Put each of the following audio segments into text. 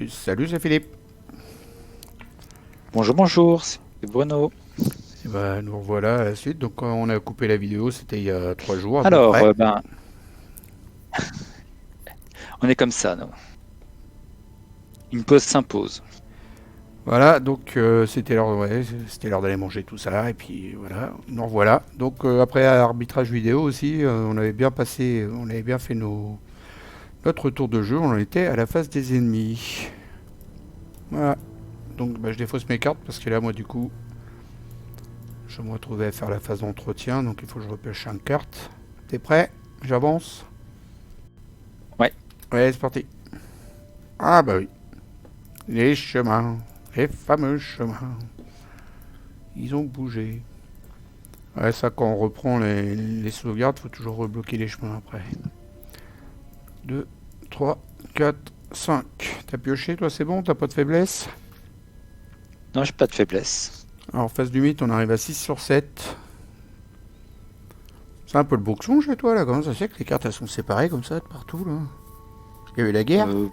Salut, c'est Philippe. Bonjour, bonjour, c'est Bruno. Et ben, nous revoilà à la suite. Donc, quand on a coupé la vidéo, c'était il y a 3 jours à peu Alors, près. on est comme ça, nous. Une pause s'impose. Voilà, donc c'était l'heure, ouais, c'était l'heure d'aller manger tout ça. Et puis voilà, nous revoilà. Donc, après arbitrage vidéo aussi, on avait bien passé, on avait bien fait notre tour de jeu. On en était à la phase des ennemis. Voilà. Donc, bah, je défausse mes cartes parce que là, moi, du coup, je me retrouvais à faire la phase d'entretien. Donc, il faut que je repêche 5 cartes. T'es prêt? J'avance? Ouais. Ouais, c'est parti. Ah, bah oui. Les chemins, les fameux chemins, ils ont bougé. Ouais, ça, quand on reprend les sauvegardes, faut toujours rebloquer les chemins après. 2, 3, 4, 5. T'as pioché, toi, c'est bon? T'as pas de faiblesse? Non, j'ai pas de faiblesse. Alors, en face du mythe, on arrive à 6 sur 7. C'est un peu le boxon chez toi, là. Comment ça se fait que les cartes, elles sont séparées comme ça, de partout, là? Il y a eu la guerre? Euh,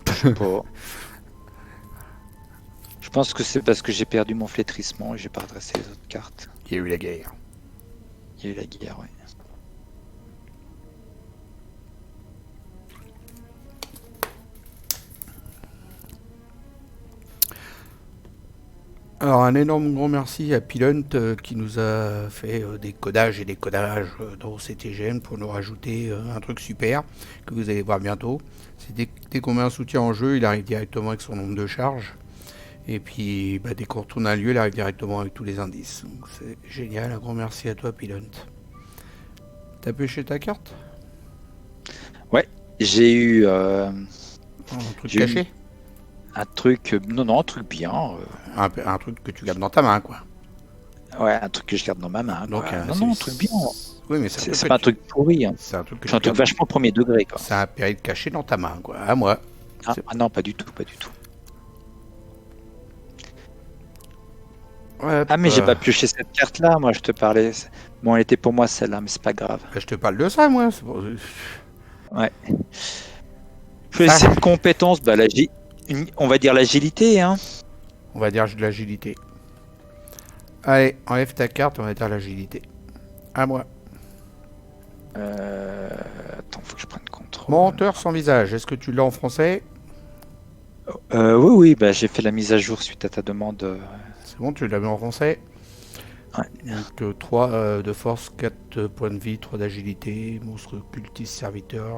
je sais pas. Je pense que c'est parce que j'ai perdu mon flétrissement et j'ai pas redressé les autres cartes. Il y a eu la guerre. Il y a eu la guerre, ouais. Alors un énorme grand merci à Pilunt qui nous a fait des codages et des codages dans CTGN pour nous rajouter un truc super que vous allez voir bientôt. C'est dès qu'on met un soutien en jeu, il arrive directement avec son nombre de charges. Et puis bah, dès qu'on retourne un lieu, il arrive directement avec tous les indices. Donc c'est génial, un grand merci à toi Pilunt. T'as pêché ta carte? Ouais, j'ai eu, Un truc j'ai eu caché? un truc, non, non, un truc bien. Un truc que tu gardes dans ta main quoi. Ouais, un truc que je garde dans ma main, Donc quoi. Non, non, un truc bien. Oui mais c'est un truc C'est que pas un tu... truc pourri, hein. C'est un truc que C'est tu un truc gardes... vachement premier degré, quoi. C'est un péril caché dans ta main quoi. À moi. Ah, ah non, pas du tout, pas du tout. Hop, Ah, mais j'ai pas pioché cette carte-là, moi je te parlais. Bon, elle était pour moi celle-là, mais c'est pas grave. bah, je te parle de ça, moi. Ouais. Ça, Choisissez une compétence, bah, on va dire l'agilité, hein. on va dire de l'agilité. Allez, enlève ta carte, on va dire l'agilité. À moi. Euh... Attends, faut que je prenne contrôle. Menteur sans visage, est-ce que tu l'as en français? Oui, oui, bah, j'ai fait la mise à jour suite à ta demande. C'est bon, tu l'as mis en français. Ouais. Donc 3 de force, 4 points de vie, 3 d'agilité, monstre cultiste, serviteur,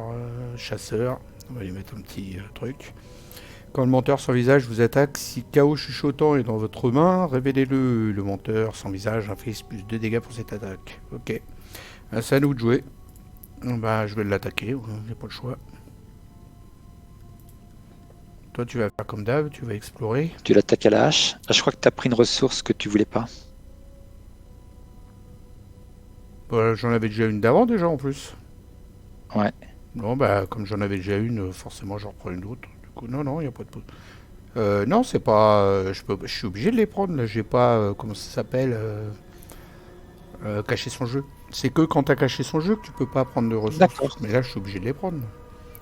chasseur. On va lui mettre un petit truc. Quand le menteur sans visage vous attaque, si chaos chuchotant est dans votre main, révélez-le. Le menteur sans visage inflige plus de dégâts pour cette attaque. Ok. C'est à nous de jouer. Bah, je vais l'attaquer, j'ai pas le choix. Toi, tu vas faire comme d'hab, tu vas explorer. Tu l'attaques à la hache. Ah, je crois que tu as pris une ressource que tu voulais pas. Bah, j'en avais déjà une d'avant, déjà, en plus. Ouais. Non, bah, comme j'en avais déjà une, forcément, j'en reprends une autre. Du coup, non, non, il n'y a pas de... non, c'est pas... je suis obligé de les prendre, là. J'ai pas... comment ça s'appelle cacher son jeu. C'est que quand t'as caché son jeu que tu peux pas prendre de ressources. D'accord. Mais là, je suis obligé de les prendre.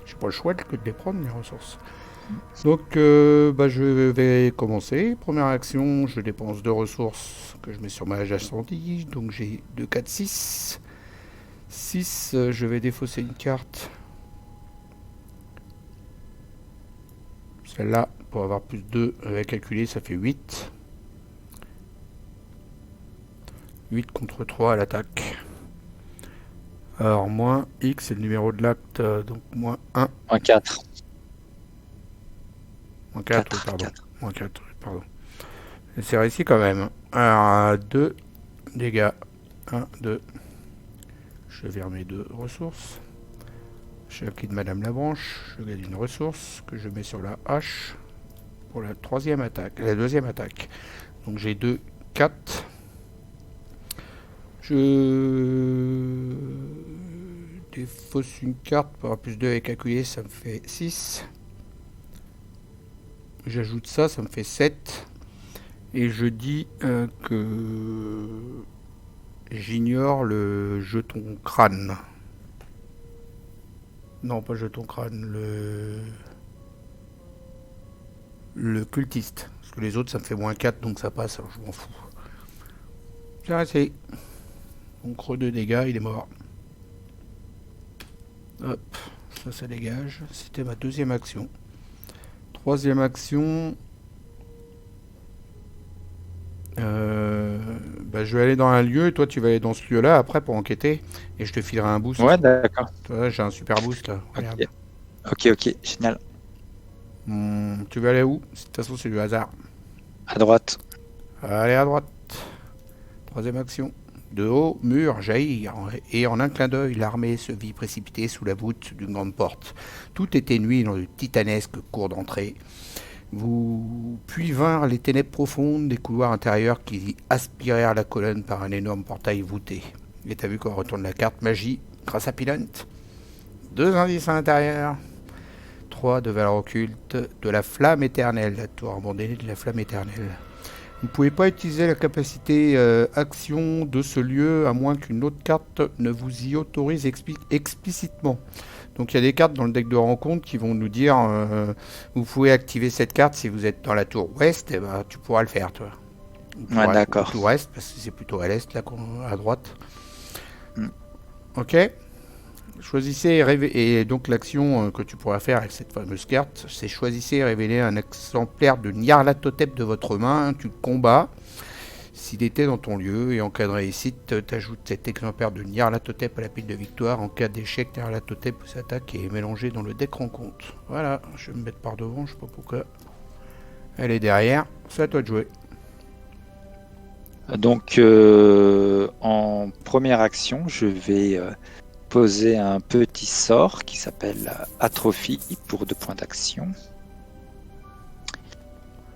J'ai pas le choix que de les prendre, les ressources. Donc, bah, je vais commencer. Première action, je dépense 2 ressources que je mets sur ma hache incendie. Donc, j'ai 2, 4, 6. 6, je vais défausser une carte. Celle-là, pour avoir plus 2 avec calculé, ça fait 8. 8 contre 3 à l'attaque. Alors, moins X, c'est le numéro de l'acte, donc moins 1. Un 4. Moins 4, oui, 4, pardon. 4. Moins 4, oui, pardon. Et c'est réussi quand même. Alors, 2 dégâts. 1, 2. Je vire mes 2 ressources. Je de Madame Labranche. Je gagne une ressource que je mets sur la hache pour la troisième attaque. La deuxième attaque. Donc j'ai 2, 4. Je défausse une carte pour avoir plus 2 avec calculé, ça me fait 6. J'ajoute ça, ça me fait 7. Et je dis que j'ignore le jeton crâne. Non, pas jeton crâne, le... le cultiste. Parce que les autres, ça me fait moins 4, donc ça passe, alors je m'en fous. C'est assez. Donc re de dégâts, il est mort. Hop, ça dégage. C'était ma deuxième action. Troisième action. Je vais aller dans un lieu et toi tu vas aller dans ce lieu là après pour enquêter et je te filerai un boost. Ouais, d'accord. Toi, j'ai un super boost là. Regarde. Ok, génial. Tu veux aller où? De toute façon c'est du hasard. À droite. Allez à droite. Troisième action. De haut, mur jaillir, et en un clin d'œil, l'armée se vit précipitée sous la voûte d'une grande porte. Tout était nuit dans une titanesque cour d'entrée. Puis vinrent les ténèbres profondes des couloirs intérieurs qui aspirèrent la colonne par un énorme portail voûté. Et t'as vu qu'on retourne la carte magie grâce à Pilant. 2 indices à l'intérieur. 3 de valeur occulte, de la flamme éternelle, la tour abandonnée de la flamme éternelle. Vous ne pouvez pas utiliser la capacité action de ce lieu à moins qu'une autre carte ne vous y autorise explicitement. Donc il y a des cartes dans le deck de rencontre qui vont nous dire vous pouvez activer cette carte si vous êtes dans la tour ouest, et ben, tu pourras le faire toi. Ouais, d'accord. Tour est, parce que c'est plutôt à l'est, là, à droite. Ok. Choisissez et donc l'action que tu pourras faire avec cette fameuse carte, c'est choisissez et révéler un exemplaire de Nyarlathotep de votre main, tu le combats. S'il était dans ton lieu et encadré ici, t'ajoutes cet exemplaire de Nyarlathotep à la pile de victoire. En cas d'échec, Nyarlathotep s'attaque et est mélangé dans le deck rencontre. Voilà, je vais me mettre par devant, je sais pas pourquoi. Elle est derrière, c'est à toi de jouer. Donc en première action, je vais poser un petit sort qui s'appelle Atrophie pour 2 points d'action.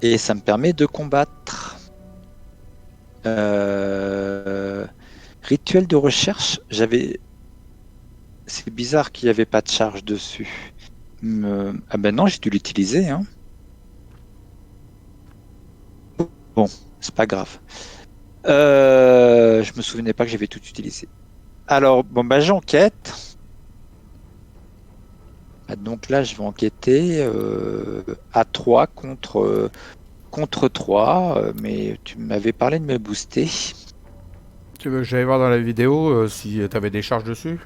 Et ça me permet de combattre. Rituel de recherche, c'est bizarre qu'il n'y avait pas de charge dessus. Ah ben non, j'ai dû l'utiliser. Hein. Bon, c'est pas grave. Je me souvenais pas que j'avais tout utilisé. Alors, bon, j'enquête. Donc là, je vais enquêter à 3 contre 3, mais tu m'avais parlé de me booster. Tu veux que j'aille voir dans la vidéo si tu avais des charges dessus?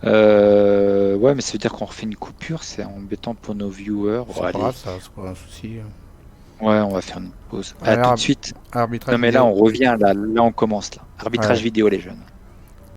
Ouais, mais ça veut dire qu'on refait une coupure, c'est embêtant pour nos viewers. C'est pas grave, ça, c'est pas un souci. Ouais, on va faire une pause. Alors, tout de suite. Arbitrage non, mais vidéo. là, on revient, là on commence. Là. Arbitrage Ouais. vidéo, les jeunes.